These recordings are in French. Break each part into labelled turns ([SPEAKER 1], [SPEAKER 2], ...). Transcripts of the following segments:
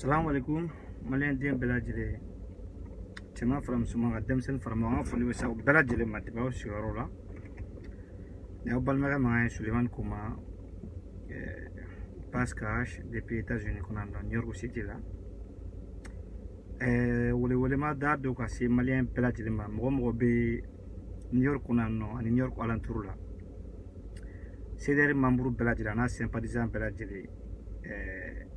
[SPEAKER 1] Assalamu alaikum. Malien dien belajile. Chema from Sumanga Demsen from Manga for Lewis belajile Matibao Shirola. Now Balmega Manga Suleiman Kuma Pascash depuis États-Unis qu'on a dans New York City là. Wole ma da do kasi malien belajile ma mo be New York qu'on a no New York alentour là. C'est des membres belajile na sympathisant belajile.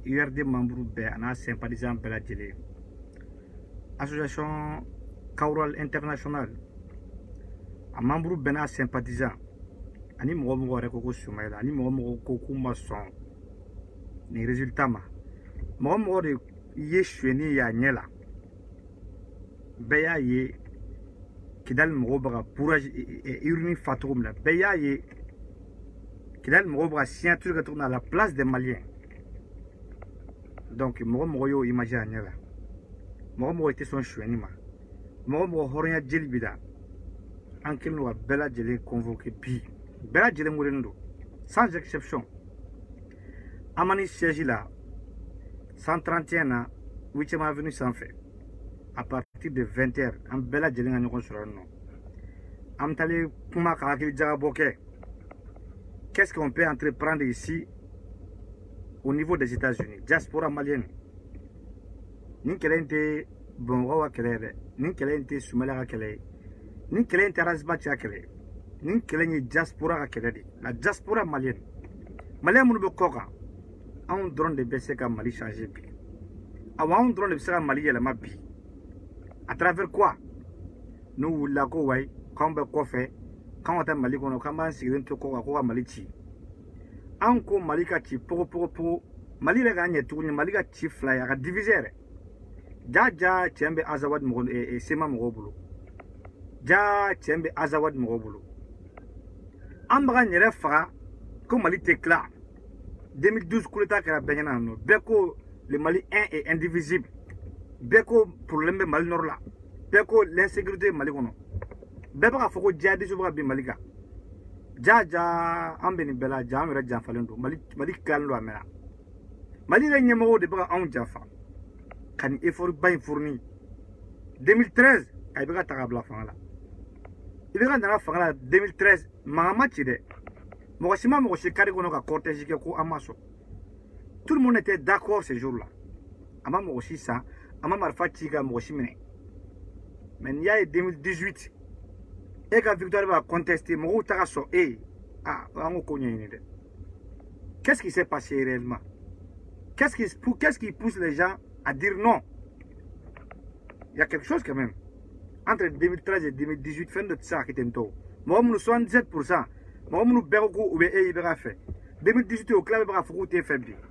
[SPEAKER 1] URD membre be ana sympathisant beladjele association Kaural international a membre bena sympathisant ani mo rek ko sumayla ani mo ko kuma son ni résultat ma mo de yeshweni ya nyela be ya ye kidal mo ba courage urni fatum la be ya ye kidal mo ba signature que tourne à la place des Maliens. Donc, moi, imagine là. Moi, était son choix. Moi, Horia Jelibida. Ankel nous a Bella Jelé convoqué bi. Bella Jelé Mourendo. Sans exception. Amani siège là. 131 ans. 8e avenue sans fait. À partir de 20h. En Bella Jelé à nous sur le nom. Amtale Puma Kakil Djaraboke. Qu'est-ce qu'on peut entreprendre ici? Au niveau des États-Unis, diaspora malienne, ni kelente bongo kelere, ni kelente sumela kelere, ni kelente rasbacha kelere, ni kelente diaspora kelere, la diaspora malienne. Malien moun be koka, on drone de BCK Mali changer bi. Awa on drone de BCK Mali yela ma bi. À travers quoi? Nous la ko way, quand be ko fait, quand on t'a Mali kono kamba sirin to ko Mali chi. Anko Malika ci po Mali la gagne tourne Malika ci fly à diviser ja chembe azawad mo e sema mo bulu ja chembe azawad mo bulu ambra nyere fa ko Mali tekla 2012 coup d'état que la benyana no beko le Mali 1 est indivisible beko problème Mali nord là beko l'insécurité Mali kono beba fa ko jadi so bi Malika ja ambeni bela jam ra jam falendo mali kallo amera mali la nyemo de ba on jafa kan effort bay fourni 2013 ay bega tagabla fangala ibega ndara fangala 2013 mama chide mo sima mo shikari kono ka cortège ke ko amaso tout le monde était d'accord ce jour là ama mo ça ama marfa chiga mo shimene mais il y a 2018 et quand Victoire va contester, qu'est-ce qui s'est passé réellement? Qu'est-ce qui pousse les gens à dire non? Il y a quelque chose quand même. Entre 2013 et 2018, fin de ça qui est un taux. Moi, nous 77%. Moi, nous bergo ou fait. 2018 au club il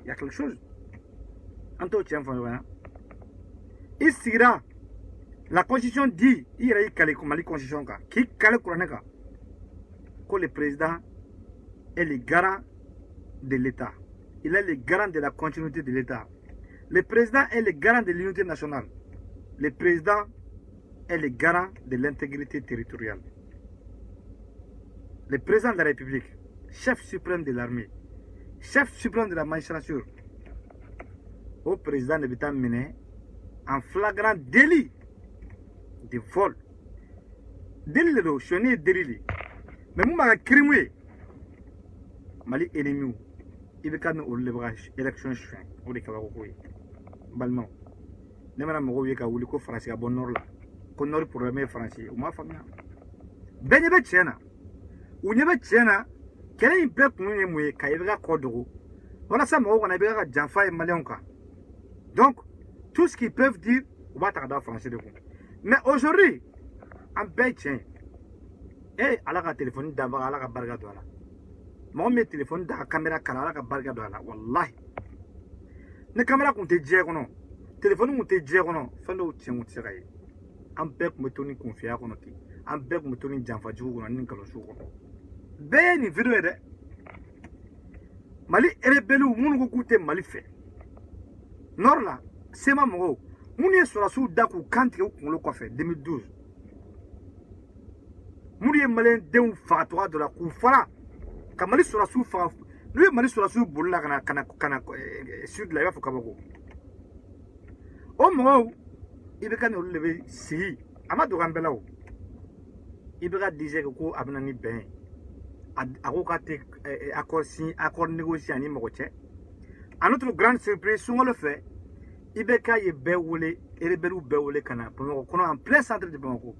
[SPEAKER 1] y a quelque chose. En tout cas, il sera. La constitution dit, il y a une constitution qui est que le président est le garant de l'État. Il est le garant de la continuité de l'État. Le président est le garant de l'unité nationale. Le président est le garant de l'intégrité territoriale. Le président de la République, chef suprême de l'armée, chef suprême de la magistrature, au président de l'État mené en flagrant délit de vol. Délit de chenille délit. Mais moi, crime, Mali ennemi, il veut qu'on ait l'élection chien. On est capable de faire. Balmont. Ne me l'amène pas où le français à bon nord là. Qu'on nord pour le meilleur français. Ou ma famille. Ben y a tchena. Ou n'y a tchena. Quel est l'impact pour nous quand il y a cordero? Voilà ça, moi, on a bien un janfa et malionka. Donc, tout ce qu'ils peuvent dire, on va tarder français de vous. Mais aujourd'hui, en Bétien, et à la téléphone d'abord à la barga douala. Mon mes téléphones dans la caméra à la barga douala. Wallahi. Les caméras qu'on te dit, non. Téléphone qu'on te dit, non. Fin de tien, on tire. En bec, me tourne confiant, on dit. En bec, me tourne janfa, du coup, on a une caloche. Ben, il veut aider. Mali, elle est belle ou mon côté Mali fait. Nord là, c'est ma mot. Mounie sur la sous d'akou quand on le fait 2012. Mounie malin d'un fatwa de la koufara. Kamali sur la sous lui Mali sur la sud boula kana sud la yafu kabako. mo ibeka no lebe si amadu gambela o ibeka disait ko abna ni ben ako ka te accord négocié ni mo che à notre grande surprise sungo le fait ibeka ye bewole erebelu bewole kana Bamako kono en plein centre de Bamako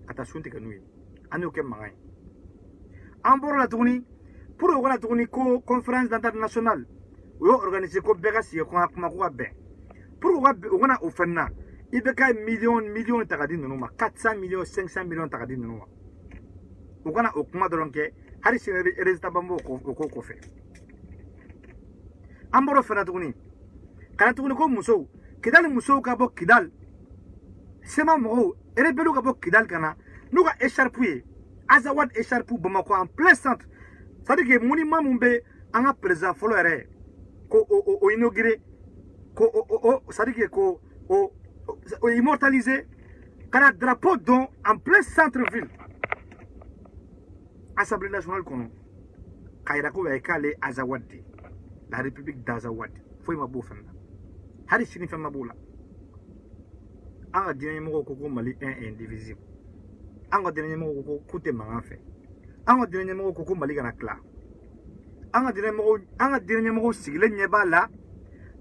[SPEAKER 1] kata sunti kanui ani o ke mangai amboro la tuguni pour wala tuguni ko conférence internationale yo organiser ko bega si ko akuma ko ben pour wana ofenna ibeka million takadi nunuma 400 millions 500 millions takadi nunuma wana okuma dolonke hari sine résultat bambo ko fe amboro fena tuguni kana tuguni ko muso kidal muso ka bo kidal sema mo erebelu ka bo kidal kana nuka écharpoué azawad écharpou Bamako en plein centre ça dit que monument mumbe anga président folo ere ko o inauguré ko ça dit que ko o immortalisé kana drapeau don en plein centre ville Assemblée nationale kono kayra ko way kale azawad la république d'Azawad foi ma bo fenna hari sini fenna bola anga dinañ mo ko Mali indivisible anga dinañ mo ko koute manga fe anga dinañ mo ko Mali kana kla anga dinañ mo sigle nyeba la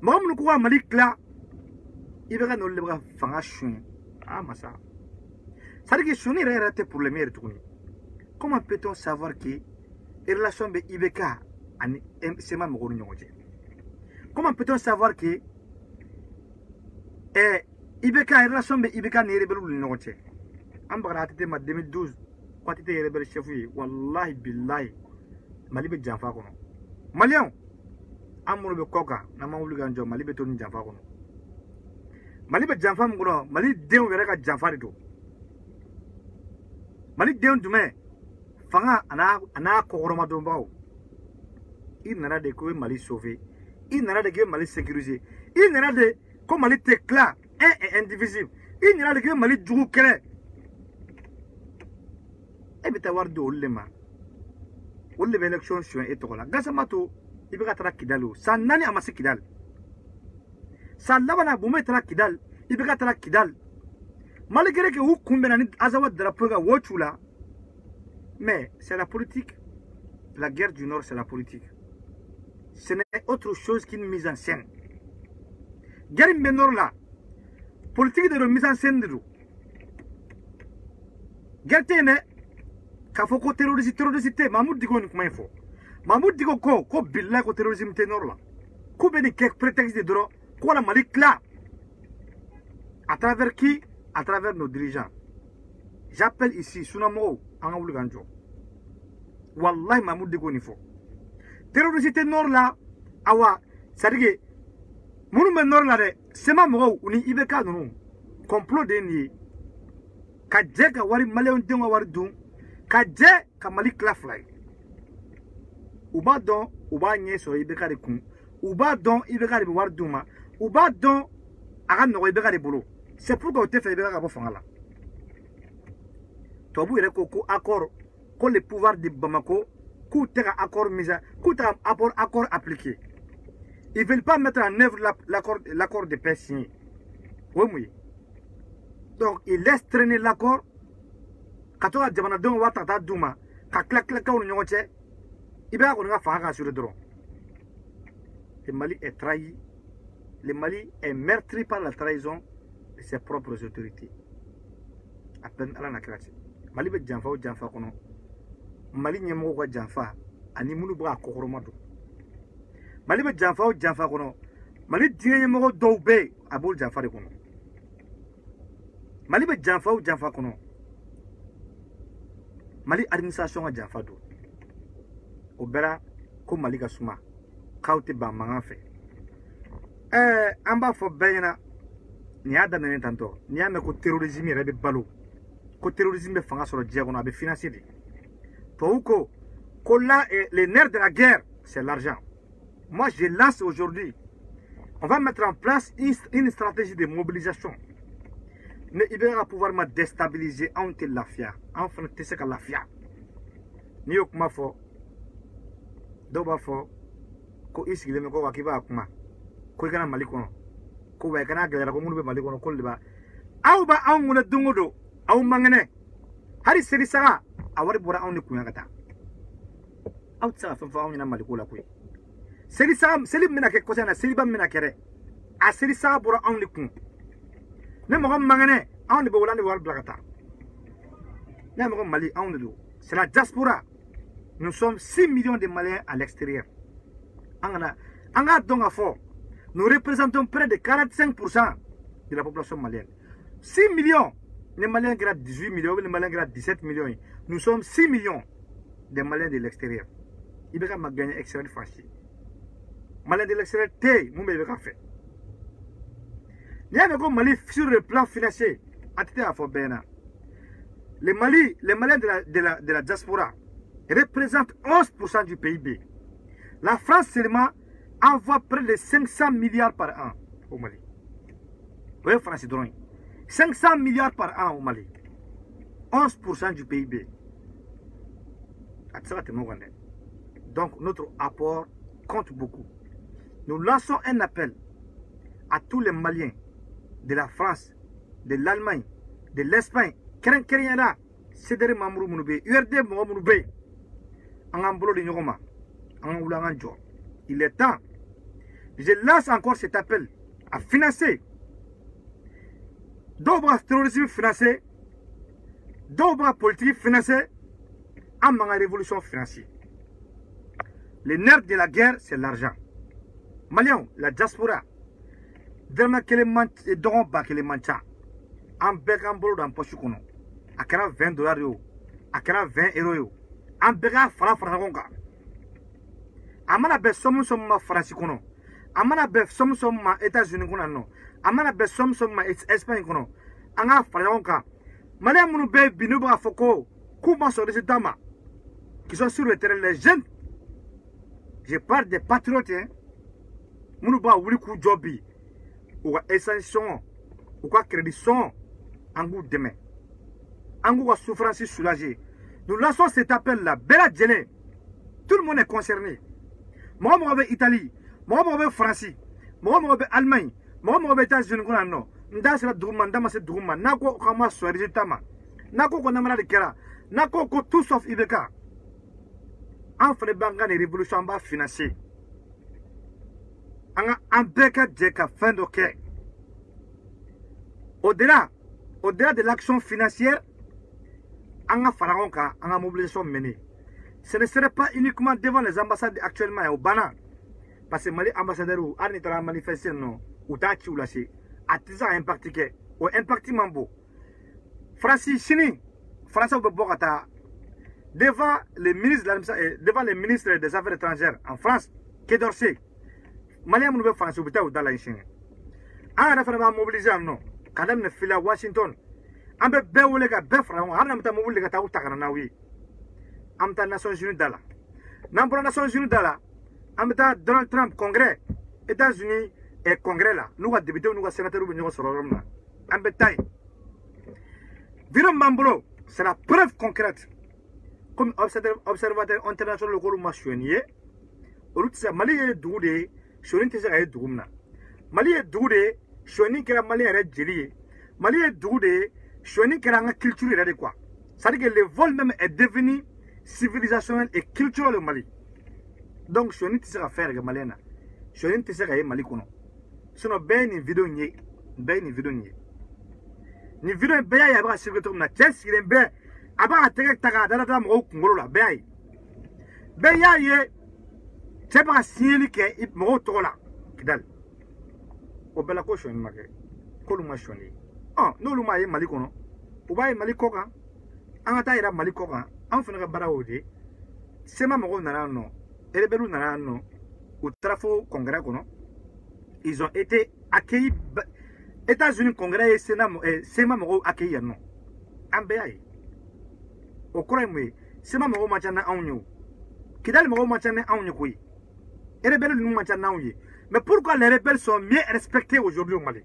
[SPEAKER 1] mo ko Mali kla ibega no le bra fanga chun masa ça dit que chuni rete pour le meilleur tourni comment peut-on savoir que relation be ibeka ani sema mo ko nyonje comment peut-on savoir que ibeka relation be ibeka ne rebelu nyonje ambara tete ma 2012 quand tu étais rebelle chef wallahi billahi Mali be janfa kono Malien amuro be koka na mawulu ganjo Mali be tonu janfa kono Mali be janfa mgono Mali dew wera ka janfa do Mali dew dume fanga ana ko goroma do bawo il nana de ko Mali sauver il nana de que Mali sécuriser il nana de ko Mali t'éclat indivisible il nana de que Mali djougou kele e bita wardo ulema ulle be election show e tokola gasamato ibika tara kidalo sanani amasi kidal salabana bume tara kidal ibika tara kidal malgré que vous combinez Azawad drapeau ga wochula mais c'est la politique la guerre du Nord c'est la politique ce n'est autre chose qu'une mise en scène guerre du Nord là politique de mise en scène de guerre tene Kafoko terrorisme Mahmoud Digo ni kuma info Mahmoud Digo ko billahi ko terrorisme te Nord là ko beni kek prétexte de dro ko la Mali là à travers qui à travers nos dirigeants j'appelle ici Sunamo Angawulu Ganjo wallahi Mahmoud Digo ni fo terrorisme te Nord là awa sadige munu men Nord là de sema mo uni ibeka nunu complot de ni ka jeka wari Malien denga wari dun kaje kamali klaflay uba don uba nye so ibeka de kun uba don ibeka de war duma uba don aga no ibeka de bolo c'est pourquoi te fait ibeka ka bo fangala to bu ire ko accord ko le pouvoir de Bamako ku tera accord misa ku tera accord appliqué ils veulent pas mettre en œuvre l'accord de paix signé oui donc ils laissent traîner l'accord katoa jamana don wata ta duma ka klak ka woni nyoche iba ko nga fa sur le drone le Mali est trahi le Mali est meurtri par la trahison de ses propres autorités à peine ala nakrati Mali be janfa kono Mali nyemo ko janfa ani munu bra ko horomado Mali be janfa kono Mali dinye mo do be abul janfa kono Mali be janfa kono Mali administration a janfa do o bera ko Mali ka suma kawte ba manga fe amba fo bayna ni ada nene tanto ni ame ko terrorisme rebe balo ko terrorisme fanga soro diagono abe financer de to ko là les nerfs de la guerre c'est l'argent moi je lance aujourd'hui on va mettre en place une stratégie de mobilisation mais il va pouvoir me déstabiliser entre la fia enfin te se ka la fia ni yok ma fo do ba fo ko isigile me ko wakiba kuma ko igana Mali kono ko way kana gɛlɛra ko minnu bɛ Mali kɔnɔ ko de b'a aw ba anw ŋuna don o don aw man kɛnɛ hali seli saga a wari bɔra anw ni kunya ka taa aw tɛ se ka fɛn fɔ anw ɲɛna Mali ko la koyi seli min bɛna kɛ kɔsɛbɛ na seliba min bɛna kɛ dɛ a seli saga bɔra anw ni kun ne mɔgɔ min man kɛnɛ anw de bɛ wala an de bɛ wari bila ka taa ne mɔgɔ Mali anw de don c'est la diaspora nous sommes 6 millions de Maliens à l'extérieur an ka dɔn ka fɔ nous représentons près de 45% de la population malienne 6 millions les Maliens qui 18 millions les Maliens qui 17 millions nous sommes 6 millions de Maliens de l'extérieur il va gagner extérieur facile Maliens de l'extérieur t'es mon bébé fait il y a un Mali sur le plan financier à les Maliens de la diaspora représentent 11% du PIB. La France seulement envoie près de 500 milliards par an au Mali. Oui, France, 500 milliards par an au Mali. 11% du PIB. Donc, notre apport compte beaucoup. Nous lançons un appel à tous les Maliens de la France, de l'Allemagne, de l'Espagne, Kerenkeriana, Cédric Mamourou Mounoubé, URD Mounoubé, Angambolo de Nyogoma, Angoulanganjo. Il est temps. Je lance encore cet appel à financer. D'autres terrorisme financé, d'autres politique financée, en ma révolution financière. Le nerf de la guerre, c'est l'argent. Maliens, la diaspora, vraiment que les manches, dont pas que les manches, en bec en bolo dans poche kono, à 20 $, à 20 €, en bec à franc. Amana be somme ma France kono, amana be somme ma États-Unis kono no, amana be somme ma Espagne kono, anga franc. Maliens munu be binu ba foko, comment sont les dames qui sont sur le terrain, les jeunes. Je parle des patriotes, hein. Munu ba wuli ku jobi, ou essentiel, ou quoi crédit son, en goût demain. En goût souffrance soulagée. Nous lançons cet appel-là, Bella Djele. Tout le monde est concerné. Moi, je vais Italie, moi, je vais France, moi, je vais Allemagne, moi, je vais États-Unis. Non, je vais Douma, Douma, Nako, Kama, Soirée, Tama, Nako, Konamara de Kera, Nako, tout sauf Ibeka. En fait, Banga, les révolutions financières. En beka djeka fin de quai. Au-delà de l'action financière, en a pharaonka, en a mobilisation menée. Ce ne serait pas uniquement devant les ambassades actuellement au Bana. Parce que Mali ambassadeur ou Arnitra manifesté non, ou Tachi ou Laché, artisan impacté, ou impacté Mambo. Francis Chini, François Bogata, devant les ministres des Affaires étrangères en France, Quai d'Orsay. Maliens nous veulent faire un ou dans la Chine. Un référendum mobilisé non. Quand même ne file à Washington. Un peu béoulega befra, un amta mobilisé à Taoutakanawi. Amta Nations Unies d'Ala. N'importe Nations Unies d'Ala. Amta Donald Trump, Congrès. États-Unis et Congrès là. Nous avons député, nous avons sénateur, nous avons sororomna. Un bétail. Viron Mambolo, c'est la preuve concrète. Comme observateur international local machonnier, au lieu de Mali est doudé. Shonin tese ay dugumna Mali est doudé Shonin kera Mali est jeli Mali est doudé Shonin kera nga culture est quoi c'est-à-dire que le vol même est devenu civilisationnel et culturel au Mali donc Shonin tese à faire que Malena Shonin tese ay Mali kono sinon ben ni vidéo ni vidéo be ya ba circuit na chess il be aba tege taga dara mo ngolo la be ya ye c'est pas si que il me retrouve là. Kidal. Au bel cochon, ma gueule. Columa choni. Ah, nous le maïs malikono. Ou baï malikoka. En attaque malikoka. En fin de baraode. C'est ma moro narano. Et les belou narano. Ou trafo congrès kono. Ils ont été accueillis. États-Unis congrès et Sénat. C'est ma moro accueillis non. Ambéaï. Au croix-moi. C'est ma moro machana en nous. Kidal moro machana en nous. Les rebelles nous maintenant. Mais pourquoi les rebelles sont mieux respectés aujourd'hui au Mali?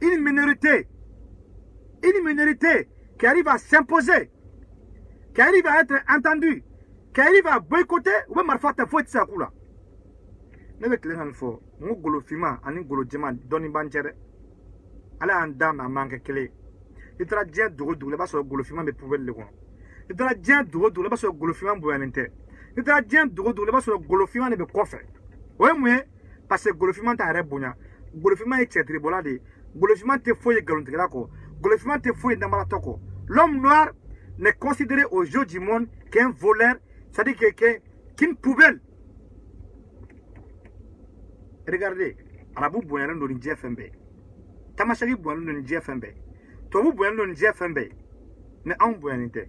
[SPEAKER 1] Une minorité qui arrive à s'imposer, qui arrive à être entendue, qui arrive à boycotter, ou même à faire ta faute, ça coule. ne bɛ tile naani fɔ n ko golo finman ani golo jɛman dɔɔni b'an cɛ dɛ ala y'an d'a ma a man kɛ kelen i taara diɲɛ dogo dogo la i b'a sɔrɔ golo finman bɛ poubelle de kɔnɔ i taara diɲɛ dogo dogo la i b'a sɔrɔ golo finman bonyanen tɛ i taara diɲɛ dogo dogo la i b'a sɔrɔ golo finman de bɛ kɔfɛ o ye mun ye parce que golo finman t'a yɛrɛ bonya golo finman ye cɛtiribɔla de ye golo finman tɛ foyi ye nkalontigɛla kɔ golo finman tɛ foyi ye namaratɔ kɔ l'homme noir n'est considéré aux yeux du monde qu'un voleur c'est-à-dire qu'une poubelle. Regardez, Arabu boyaren do ni JFMB. Tamashagi boyaren do ni JFMB. Tobu boyaren do ni JFMB. Mais on boyaren te.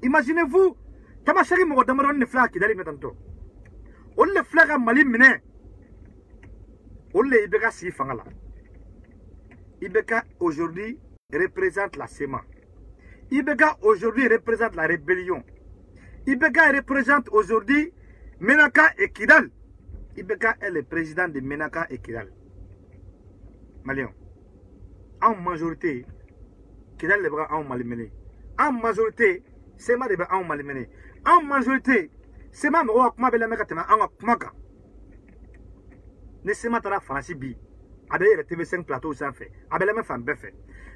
[SPEAKER 1] Imaginez-vous, Tamashagi mo damaron ne fla ki dali metanto. On le flaga mali mine. On le Ibeka si fangala. Ibeka aujourd'hui représente la SEMA. Ibeka aujourd'hui représente la rébellion. Ibeka représente aujourd'hui Menaka et Kidal. Ibeka est le président de Menaka et Kidal. Malion. En majorité, Kidal les bras en Malimene. En majorité, Sema les bras en Malimene. En majorité, Sema me voit comment la mecatema en Kumaka. Ne Sema tara Franci bi. Avec le TV5 plateau sans fait. Avec la même femme fait.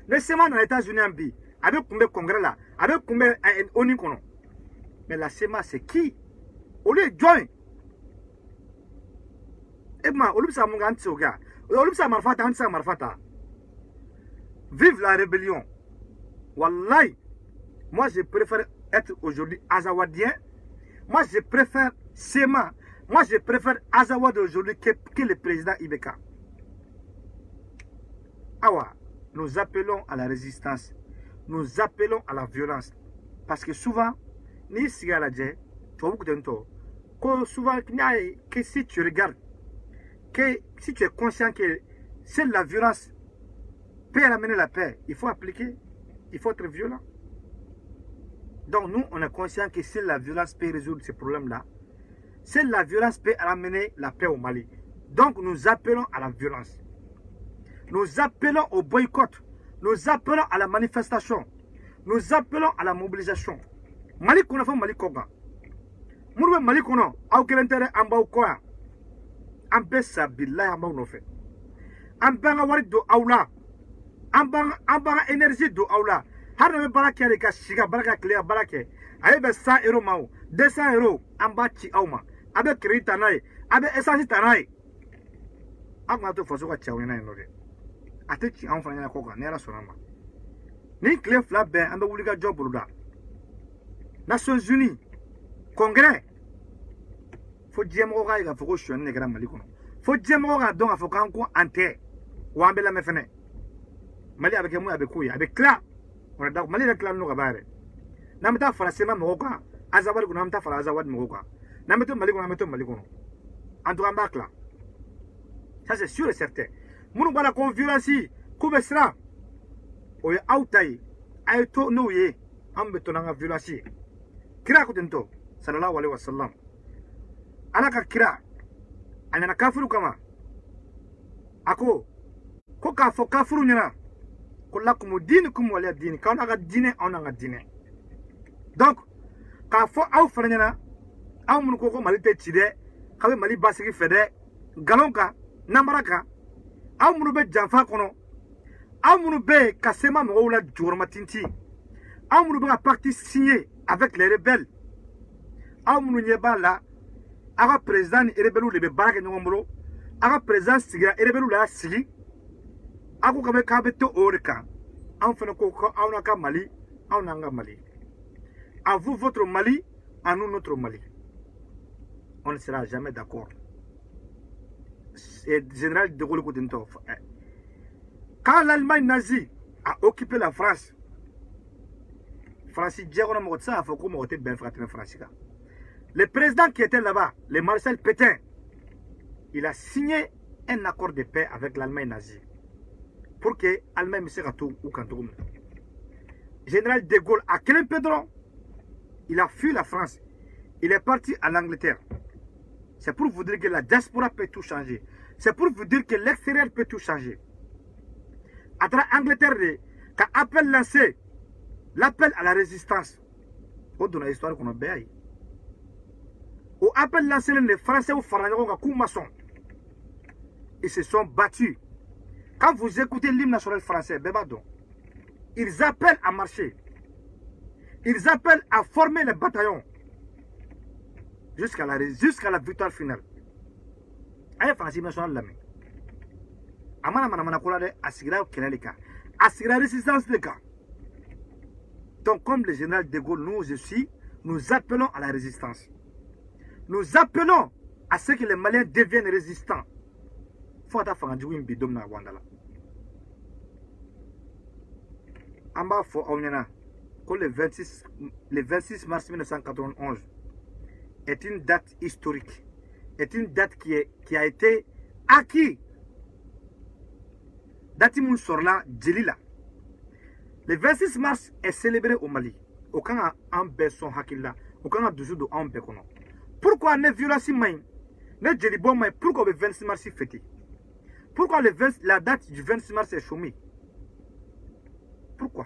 [SPEAKER 1] Ne Sema dans les États-Unis en bi. Avec combien de congrès là. Avec combien de kono. Mais la SEMA, c'est qui? Au lieu de join. Et moi, au lieu de ça, mon gars, au lieu de ça, marfata. Vive la rébellion. Wallahi. Moi, je préfère être aujourd'hui Azawadien. Moi, je préfère SEMA. Moi, je préfère Azawad aujourd'hui que le président Ibeka. Awa, nous appelons à la résistance. Nous appelons à la violence. Parce que souvent, ni si à la tu as beaucoup de temps. Souvent, que si tu regardes, que si tu es conscient que c'est la violence peut amener la paix, il faut appliquer, il faut être violent. Donc nous, on est conscient que si la violence peut résoudre ces problèmes-là, si la violence peut amener la paix au Mali. Donc nous appelons à la violence. Nous appelons au boycott. Nous appelons à la manifestation. Nous appelons à la mobilisation. Mali kono fa Mali koga. Murbe Mali kono aw kelentere amba koya. Ambe sabillahi amba no fe. Amba wari do awla. Amba énergie do awla. Har na baraka re ka shiga baraka clear baraka. Aye be 100 € mawo. 200 € amba chi awma. Abe crédit tanay. Abe essence tanay. Agma to foso ka chawena no de. Ate chi an fanya koga nera sonama. Ni clé fla ben amba wuliga job buluda. Nations Unies, Congrès, faut dire que il faut que je sois un grand Mali. Faut dire que donc il faut qu'on ante ou en bela me fene. Mali avec moi avec quoi avec là. On a Mali avec là nous kabare. Namita forcément moka, azawad ko namita fara azawad moka. Namito Mali ko namito Mali ko. En tout cas bac là. Ça c'est sûr et certain. Munu bala ko violence ko besra. O ya outai ay to no ye ambe to na violence. Kira kutento sallallahu alaihi wasallam anaka kira anana kafiru kama ako ko ka fo kafiru nyana ko lakum dinukum wala din ka na ga dine on nga dine donc ka fo aw faranyana aw mun ko malite chide ka be mali basigi fede galonka namaraka aw mun be janfa kono aw mun be kasema mo wala jorma tinti aw mun be ka parti signé avec les rebelles. Aounou Nyeba là, aga président et rebelle ou les barrages n'ombre, aga président sigira et rebelle ou la sigi, ako kabe kabeto oreka, en fait koko aunaka Mali, aunanga Mali. À vous votre Mali, à nous notre Mali. On ne sera jamais d'accord. C'est général de Gaulle Coutentov. Quand l'Allemagne nazie a occupé la France, le président qui était là-bas, le maréchal Pétain, il a signé un accord de paix avec l'Allemagne nazie pour que l'Allemagne se retrouve au canton. Général de Gaulle à Clem Pedro, il a fui la France, il est parti à l'Angleterre. C'est pour vous dire que la diaspora peut tout changer. C'est pour vous dire que l'extérieur peut tout changer. À travers l'Angleterre, quand appel lancé, l'appel à la résistance. Au dans l'histoire qu'on a béni. Au appel lancé, les Français ou Faranyagon coup maçon. Ils se sont battus. Quand vous écoutez l'hymne national français, Bébadon, ils appellent à marcher. Ils appellent à former les bataillons. Jusqu'à la victoire finale. Aïe Français national lami. Amana mana kolade asigira keleleka. Asigira résistance de cas. Donc comme le général de Gaulle nous aussi, nous appelons à la résistance. Nous appelons à ce que les Maliens deviennent résistants. Faut attendre bidom na wandala. Amba fo awnena que le 26 mars 1991 est une date historique. Est une date qui a été acquise. Date moun sorla djelila. Le 26 mars est célébré au Mali. Aucun en beson hakilla, aucun a douze de en bekono. Pourquoi ne violence main, ne djelibon main, pourquoi le 26 mars est fêté? Pourquoi la date du 26 mars est chômée? Pourquoi?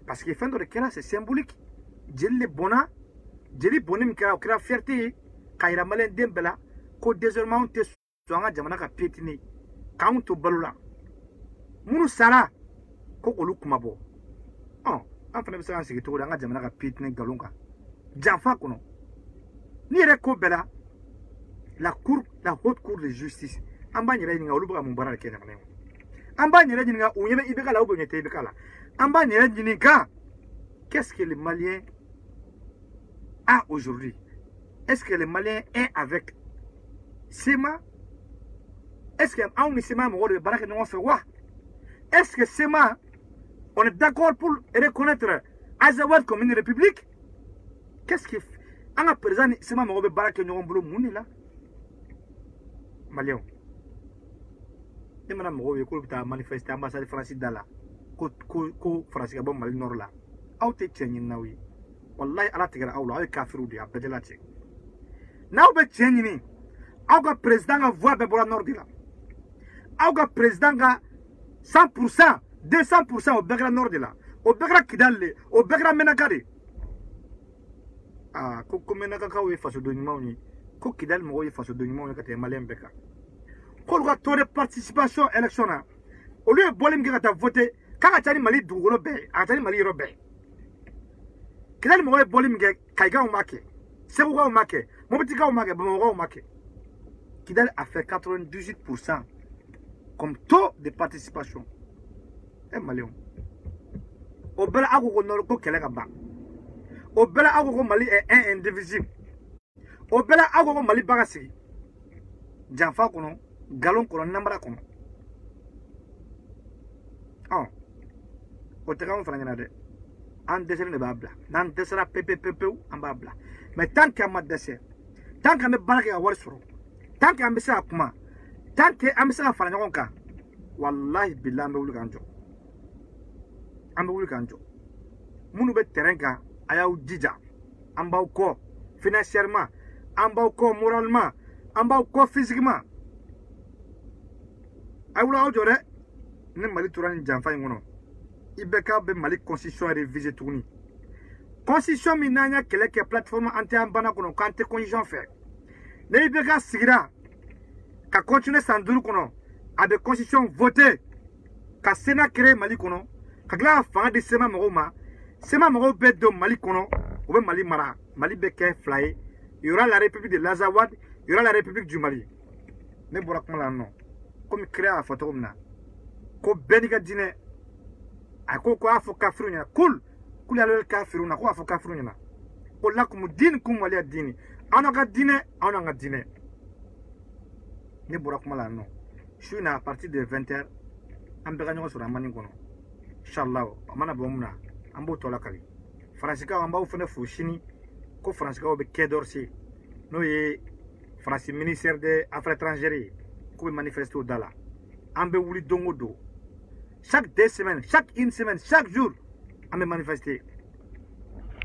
[SPEAKER 1] Parce que fin de l'écran c'est symbolique. Djeli bona, djeli bonim kira fierté, kaira malen dembela, ko désormais on te soanga jamana ka piétiner, quand to balula. Munu sara, ko olu kumabo. Oh, en fait, c'est un secrétaire de la jamana ka piétiner galonga. Janfa kono. Ni reko bela, la haute cour de justice. Amba nyere nyinga olu buga mumbara kenya mane. Amba nyere nyinga unyebe ibeka la ubonye te ibeka la. Amba nyere nyinga. Qu'est-ce que le Malien a aujourd'hui? Est-ce que le Malien est avec Sema? Est-ce que on Sema mo de baraka no fait wa? Est-ce que Sema on est d'accord pour reconnaître Azawad comme une république? Qu'est-ce que on a présent Sema mo de baraka no mbolo muni là? Malien. Et madame Rowe, qui a manifesté l'ambassade française dans la France, qui a bon Mali Nord là. Aou te tchéni naoui. Wallahi, ala te gara aoula, aou kafirou di, abedje la tché. Naou be tchéni ni, aou ga président ga voix bebola Nord là. Aou ga président ga 100%, 200% au Begra Nord là. Au Begra Kidal, au Begra Menakari. Ah, ko Menaka ka ouye faso doni maouni. Ko Kidal mo ouye faso doni maouni kate Malien beka. Quand on a taux de participation à l'élection, au lieu de bolim qui a voté, quand on a Mali Dougolo Bay, on a Mali Robé. Quand on a bolim qui a marqué, c'est pourquoi on marqué, mon petit gars on marqué, bon on marqué. Kidal a fait 98% comme taux de participation. Et Malion. Au Bela Agogo Noroko Kelagaba. Au Bela Agogo Mali est indivisible. Au Bela Agogo Mali Bagassi. Janfa Kono. Galon kono nambara kono. Oh. O te kan frangana de. An desere ne babla. Nan desera pepe an babla. Mais tant que ma desere. Tant que me baraka ya warsoro. Tant que ambisa akuma. Tant que ambisa frangana konka. Wallahi billahi me wulu kanjo. Ambe wulu kanjo. Munu be terrain ka ayaw dija. Ambaw ko financièrement, ambaw ko moralement, ambaw ko physiquement. Aoula Odore, ne Mali Tourani Janfa Ingono. Ibeka be Mali Constitution révisée tourni. Constitution minanya keleke plateforme anti-ambana kono kante constitution fait. Ne Ibeka Sigira, ka continuer sans doute kono, a de constitution votée, ka Sénat créé Mali kono, ka gla fanga de Sema Moro bedo Mali kono, ou be Mali Mara, Mali beke fly, il y aura la République de l'Azawad, il y aura la République du Mali. Ne borakma la non. Comme créé à photo comme ça. Ko beniga dîner. A ko afo kafrunya. Cool ya kafiruna ko afo kafrunya. Ko la kum din kum wali dini. Anaka dîner, ananga dîner. Ne bora kuma la non. Je suis à partir de 20h. Am bega nyo sur amani kono. Inshallah, amana bomuna. Ambo tola kali. Fransika amba u fene fushini. Ko fransika obe kedorsi. No ye France ministère des Affaires étrangères. Comme manifester au Dala. Ambe wuli dongo do. Chaque 2 semaines, chaque 1 semaine, chaque jour, ambe manifester.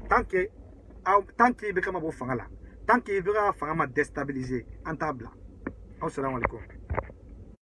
[SPEAKER 1] Tant que il veut fangala, tant qu'il veut fangama déstabiliser, en table. Assalamu alaikum.